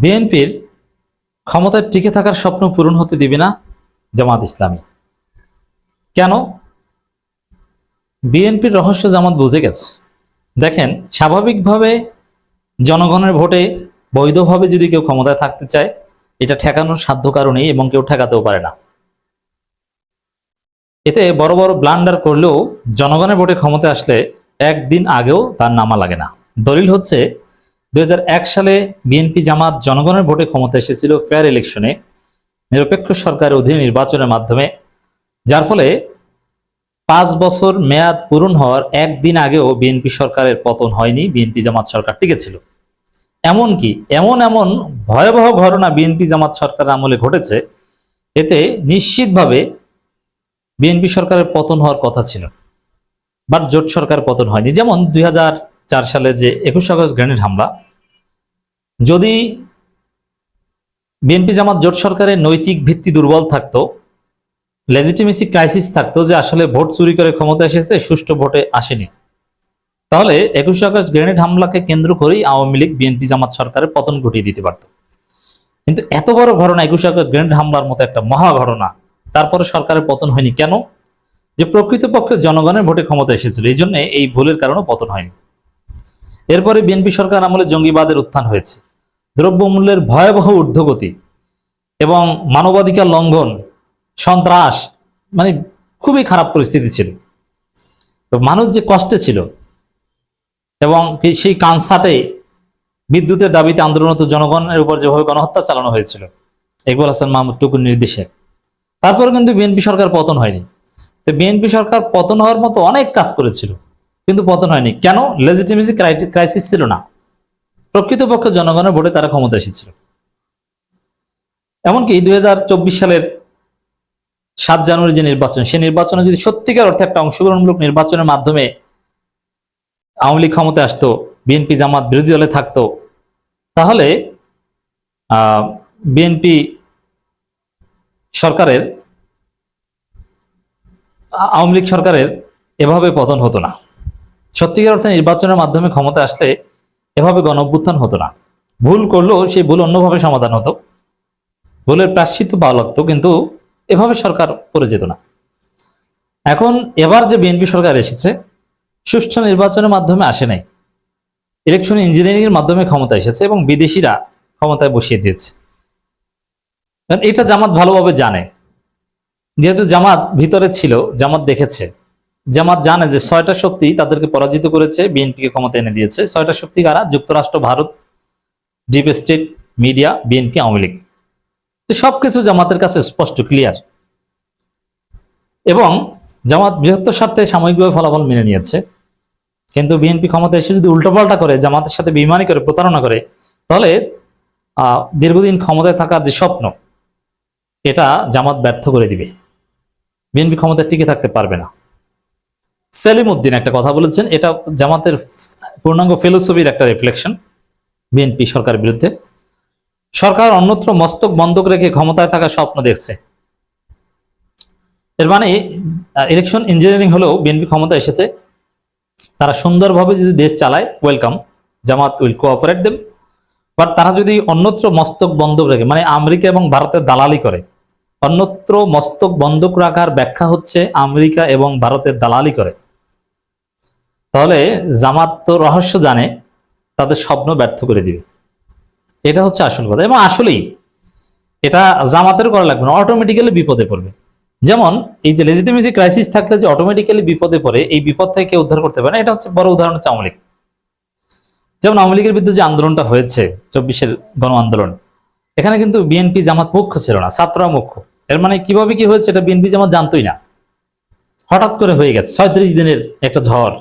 বিএনপির ক্ষমতায় টিকে থাকার স্বপ্ন পূরণ হতে দিবে না জামাত ইসলামী। কেন? বিএনপির রহস্য জামাত বুঝে গেছে। দেখেন, স্বাভাবিকভাবে জনগণের ভোটে বৈধভাবে যদি কেউ ক্ষমতায় থাকতে চায়, এটা ঠেকানোর সাধ্য কারণেই, এবং কেউ ঠেকাতেও পারে না। এতে বড় বড় ব্লান্ডার করলেও জনগণের ভোটে ক্ষমতায় আসলে একদিন আগেও তার নামা লাগে না। দলিল হচ্ছে 2001 সালে বিএনপি জামাত জনগণের ভোটে ক্ষমতা এসেছিল ফেয়ার ইলেকশনে, নিরপেক্ষ সরকারের অধীনে নির্বাচনের মাধ্যমে, যার ফলে 5 বছর মেয়াদ পূরণ হওয়ার একদিন আগেও বিএনপি সরকারের পতন হয়নি, বিএনপি জামাত সরকার টিকেছিল। এমনকি এমন এমন ভয়াবহ ঘটনা বিএনপি জামাত সরকারের আমলে ঘটেছে, এতে নিশ্চিতভাবে বিএনপি সরকারের পতন হওয়ার কথা ছিল, বাট জোট সরকার পতন হয়নি। যেমন 2004 সালে যে 21 আগস্ট গ্রেনেড হামলা, যদি বিএনপি জামাত জোট সরকারের নৈতিক ভিত্তি দুর্বল থাকতো, লেজিটিমেসি ক্রাইসিস থাকতো, যে আসলে ভোট চুরি করে ক্ষমতা এসেছে, সুষ্ঠু ভোটে আসেনি, তাহলে 21 আগস্ট গ্রেনেড হামলাকে কেন্দ্র করেই আওয়ামী লীগ বিএনপি জামাত সরকারের পতন ঘটিয়ে দিতে পারত। কিন্তু এত বড় ঘটনা, 21 আগস্ট গ্রেনেড হামলার মতো একটা মহা ঘটনা, তারপরে সরকারের পতন হয়নি কেন? যে প্রকৃতপক্ষে জনগণের ভোটে ক্ষমতা এসেছিল, এই জন্য এই ভুলের কারণে পতন হয়নি। এরপরে বিএনপি সরকার আমলে জঙ্গিবাদের উত্থান হয়েছে, দ্রব্যমূল্যের ভয়াবহ ঊর্ধ্বগতি এবং মানবাধিকার লঙ্ঘন, সন্ত্রাস, মানে খুবই খারাপ পরিস্থিতি ছিল। তো মানুষ যে কষ্টে ছিল, এবং সেই কানসাটে বিদ্যুতের দাবিতে আন্দোলনরত জনগণের উপর যেভাবে গণহত্যা চালানো হয়েছিল ইকবাল হাসান মাহমুদ টুকুর নির্দেশে, তারপরে কিন্তু বিএনপি সরকার পতন হয়নি। তো বিএনপি সরকার পতন হওয়ার মতো অনেক কাজ করেছিল, কিন্তু পতন হয়নি কেন? লেজিটিমেসি ক্রাইসিস ছিল না, প্রকৃতপক্ষে জনগণের ভোটে তারা ক্ষমতা এসেছিল। এমনকি 2024 সালের 7 জানুয়ারি যে নির্বাচন, সেই নির্বাচনে যদি সত্যিকার অর্থে একটা অংশগ্রহণমূলক নির্বাচনের মাধ্যমে আওয়ামী লীগ ক্ষমতায় আসতো, বিএনপি জামাত বিরোধী দলে থাকতো, তাহলে বিএনপি সরকারের, আওয়ামী লীগ সরকারের এভাবে পতন হতো না। সত্যিকার অর্থে নির্বাচনের মাধ্যমে ক্ষমতা আসলে এভাবে গণঅভ্যুত্থান হতো না। ভুল করলেও সেই ভুল অন্যভাবে সমাধান হতো, ভুলের প্রায়শ্চিত্ত পাওয়া লাগতো, কিন্তু এভাবে সরকার করে যেত না। এখন এবার যে বিএনপি সরকার এসেছে, সুষ্ঠু নির্বাচনের মাধ্যমে আসে নাই, ইলেকশন ইঞ্জিনিয়ারিং এর মাধ্যমে ক্ষমতা এসেছে, এবং বিদেশিরা ক্ষমতায় বসিয়ে দিয়েছে। এটা জামাত ভালোভাবে জানে, যেহেতু জামাত ভিতরে ছিল, জামাত দেখেছে, জামাত জানে যে 6টা শক্তি তাদেরকে পরাজিত করেছে, বিএনপিকে ক্ষমতা এনে দিয়েছে। 6টা শক্তি কারা? যুক্তরাষ্ট্র, Bharat, deep state, media, BNP, Awami League. সবকিছু জামাতের কাছে স্পষ্ট, ক্লিয়ার, এবং জামাত বৃহত্তর স্বার্থে সাময়িকভাবে ফলাফল মেনে নিয়েছে। কিন্তু বিএনপি ক্ষমতা এসে যদি উল্টোপাল্টা করে, জামাতের সাথে বেইমানি করে, প্রতারণা করে, তাহলে দীর্ঘদিন ক্ষমতায় থাকার যে স্বপ্ন, এটা জামাত ব্যর্থ করে দিবে, বিএনপি ক্ষমতায় টিকে থাকতে পারবে না। সেলিম উদ্দিন একটা কথা বলেছেন, এটা জামাতের পূর্ণাঙ্গ ফিলোসফির একটা রিফ্লেকশন বিএনপি সরকারের বিরুদ্ধে। সরকার অন্যত্র মস্তক বন্ধক রেখে ক্ষমতায় থাকার স্বপ্ন দেখছে, এর মানে ইলেকশন ইঞ্জিনিয়ারিং হলেও বিএনপি ক্ষমতা এসেছে, তারা সুন্দরভাবে যদি দেশ চালায়, welcome, Jamaat will cooperate them. But তারা যদি অন্যত্র মস্তক বন্ধক রেখে, মানে আমেরিকা এবং ভারতের দালালি করে, অন্যত্র মস্তক বন্ধক রাখার ব্যাখ্যা হচ্ছে আমেরিকা এবং ভারতের দালালি করে, তাহলে জামাত তো রহস্য জানে, তাদের স্বপ্ন ব্যর্থ করে দিবে। এটা হচ্ছে আসল কথা, এবং আসলেই এটা জামাতের করা লাগবে না, অটোমেটিক্যালি বিপদে পড়বে। যেমন এই যে লেজিটিমেসি ক্রাইসিস থাকলে যে অটোমেটিক্যালি বিপদে পড়ে, এই বিপদ থেকে কেউ উদ্ধার করতে পারে না। এটা হচ্ছে বড় উদাহরণ হচ্ছে আওয়ামী লীগ। যেমন আওয়ামী লীগের বিরুদ্ধে যে আন্দোলনটা হয়েছে, 24-এর গণ আন্দোলন, এখানে কিন্তু বিএনপি জামাত মুখ্য ছিল না, ছাত্ররা মুখ্য। এর মানে কিভাবে কি হয়েছে এটা বিএনপি জামাত জানতোই না, হঠাৎ করে হয়ে গেছে 36 দিনের একটা ঝড়।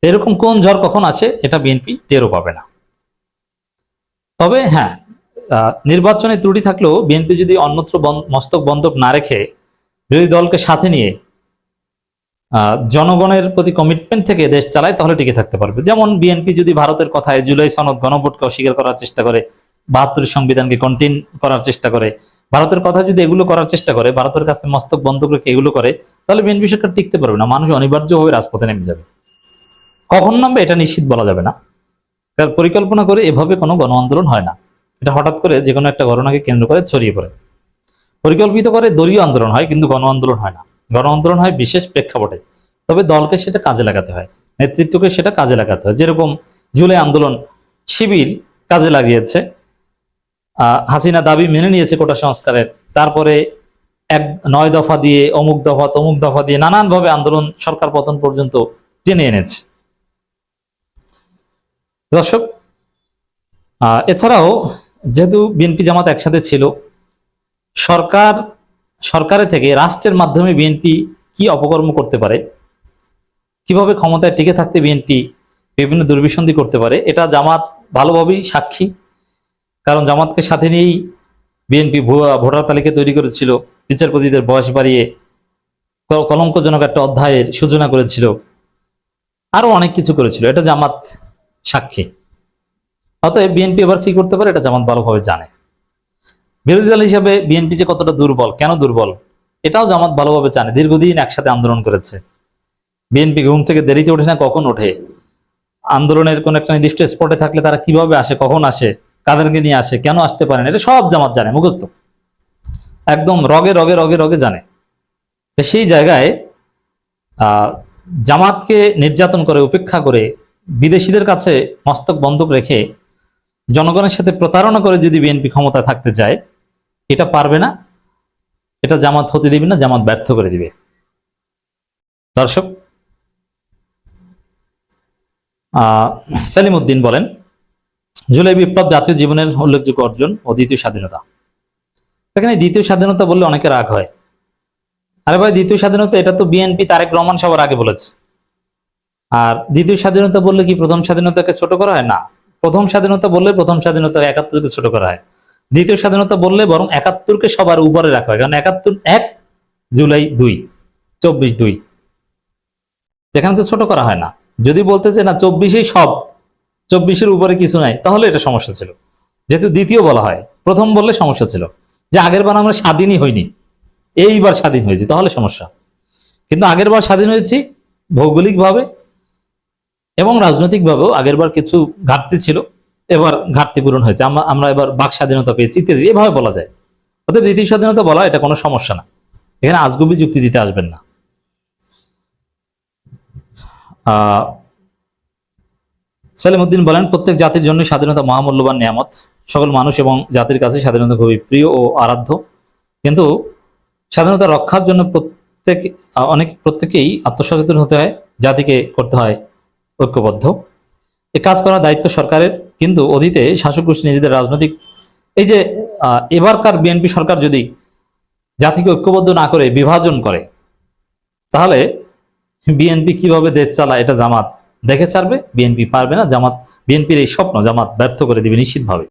এরকম কোন ঝড় কখন আসে এটা বিএনপি টেরও পাবে না। তবে হ্যাঁ, নির্বাচনে ত্রুটি থাকলেও বিএনপি যদি অন্যত্র মস্তক বন্ধক না রেখে বিরোধী দলকে সাথে নিয়ে জনগণের প্রতি কমিটমেন্ট থেকে দেশ চালায়, তাহলে টিকে থাকতে পারবে। যেমন বিএনপি যদি ভারতের কথায় জুলাই সনদ, গণভোটকে অস্বীকার করার চেষ্টা করে, 72 সংবিধানকে কন্টেইন করার চেষ্টা করে, ভারতের কথা যদি এগুলো করার চেষ্টা করে, ভারতের কাছে মস্তক বন্ধক রেখে এগুলো করে, তাহলে বিএনপি সরকার টিকতে পারবে না, মানুষ অনিবার্যভাবে রাজপথে নেমে যাবে। কখন নামবে এটা নিশ্চিত বলা যাবে না, কারণ পরিকল্পনা করে এভাবে কোনো গণ আন্দোলন হয় না। এটা হঠাৎ করে যে কোনো একটা ঘটনাকে কেন্দ্র করে ছড়িয়ে পড়ে। পরিকল্পিত করে দলীয় আন্দোলন হয়, কিন্তু গণ আন্দোলন হয় না। গণ আন্দোলন হয় বিশেষ প্রেক্ষাপটে, তবে দলকে সেটা কাজে লাগাতে হয়, নেতৃত্বকে সেটা কাজে লাগাতে হয়। যেরকম জুলাই আন্দোলন শিবির কাজে লাগিয়েছে, হাসিনা দাবি মেনে নিয়েছে কোটা সংস্কারের, তারপরে 9 দফা দিয়ে অমুক দফা তমুক দফা দিয়ে নানানভাবে আন্দোলন সরকার পতন পর্যন্ত টেনে এনেছে। দর্শক, এছাড়াও যেহেতু বিএনপি জামাত একসাথে ছিল, সরকারে থেকে রাষ্ট্রের মাধ্যমে বিএনপি কি অপকর্ম করতে পারে, কিভাবে ক্ষমতায় টিকে থাকতে বিএনপি বিভিন্ন দুর্বিসন্ধি করতে পারে, এটা জামাত ভালোভাবেই সাক্ষী। কারণ জামাতকে সাথে নিয়েই বিএনপি ভুয়া ভোটার তালিকা তৈরি করেছিল, বিচারপতিদের বয়স বাড়িয়ে কলঙ্কজনক একটা অধ্যায়ের সূচনা করেছিল, আরো অনেক কিছু করেছিল। এটা জামাত সাক্ষী। অতএব বিএনপি এবার কি করতে পারে এটা জামাত ভালোভাবে জানে। বিরোধী দল হিসাবে বিএনপি যে কতটা দুর্বল, কেন দুর্বল, এটাও জামাত ভালোভাবে জানে। দীর্ঘদিন একসাথে আন্দোলন করেছে। বিএনপি ঘুম থেকে দেরিতে ওঠে না, কখন ওঠে, আন্দোলনের কোন একটা নির্দিষ্ট স্পটে থাকলে তারা কিভাবে আসে, কখন আসে, কাদেরকে নিয়ে আসে, কেন আসতে পারেন, এটা সব জামাত জানে, মুখস্থ, একদম রগে রগে রগে রগে জানে। তো সেই জায়গায় জামাতকে নির্যাতন করে, উপেক্ষা করে, বিদেশিদের কাছে মস্তক বন্ধক রেখে, জনগণের সাথে প্রতারণা করে যদি বিএনপি ক্ষমতায় থাকতে চায়, এটা পারবে না। এটা জামাত হতে দিবে না, জামাত ব্যর্থ করে দিবে। দর্শক, সেলিম উদ্দিন বলেন, জুলাই বিপ্লব জাতীয় জীবনের উল্লেখযোগ্য অর্জন ও দ্বিতীয় স্বাধীনতা। এখানে দ্বিতীয় স্বাধীনতা বললে অনেকে রাগ হয়। আরে ভাই, দ্বিতীয় স্বাধীনতা এটা তো বিএনপি তারেক রহমান সবার আগে বলেছে। আর দ্বিতীয় স্বাধীনতা বললে কি প্রথম স্বাধীনতাকে ছোট করা হয়? না, প্রথম স্বাধীনতা বললে প্রথম স্বাধীনতা 71কে ছোট করা হয়। দ্বিতীয় স্বাধীনতা বললে বরং 71কে সবার উপরে রাখা হয়, কারণ 71 1, জুলাই 2, 24 2, এখানে তো ছোট করা হয় না। যদি বলতে যে না 24ই সব, 24-এর উপরে কিছু নাই, তাহলে এটা সমস্যা ছিল। যেহেতু দ্বিতীয় বলা হয়, প্রথম বললে সমস্যা ছিল, যে আগের বার আমরা স্বাধীনই হইনি, এইবার স্বাধীন হয়েছি, তাহলে সমস্যা। কিন্তু আগের বার স্বাধীন হয়েছি ভৌগোলিকভাবে এবং রাজনৈতিকভাবেও আগের বার কিছু ঘাটতি ছিল, এবার ঘাটতি পূরণ হয়েছে, আমরা এবার বাক স্বাধীনতা পেয়েছি ইত্যাদি, এভাবে বলা যায়। অর্থাৎ দ্বিতীয় স্বাধীনতা বলা এটা কোনো সমস্যা না, এখানে আজগুবি যুক্তি দিতে আসবেন না। সেলিম উদ্দিন বলেন, প্রত্যেক জাতির জন্য স্বাধীনতা মহামূল্যবান নিয়ামত। সকল মানুষ এবং জাতির কাছে স্বাধীনতা খুবই প্রিয় ও আরাধ্য, কিন্তু স্বাধীনতা রক্ষার জন্য প্রত্যেকেই আত্মসচেতন হতে হয়, জাতিকে করতে হয় ঐক্যবদ্ধ। এ কাজ করার দায়িত্ব সরকারের, কিন্তু অতীতে শাসক গোষ্ঠী নিজেদের রাজনৈতিক, এই যে এবারকার বিএনপি সরকার যদি জাতিকে ঐক্যবদ্ধ না করে বিভাজন করে, তাহলে বিএনপি কিভাবে দেশ চালায় এটা জামাত দেখে ছাড়বে। বিএনপি পারবে না, বিএনপির এই স্বপ্ন জামাত ব্যর্থ করে দিবে নিশ্চিতভাবে।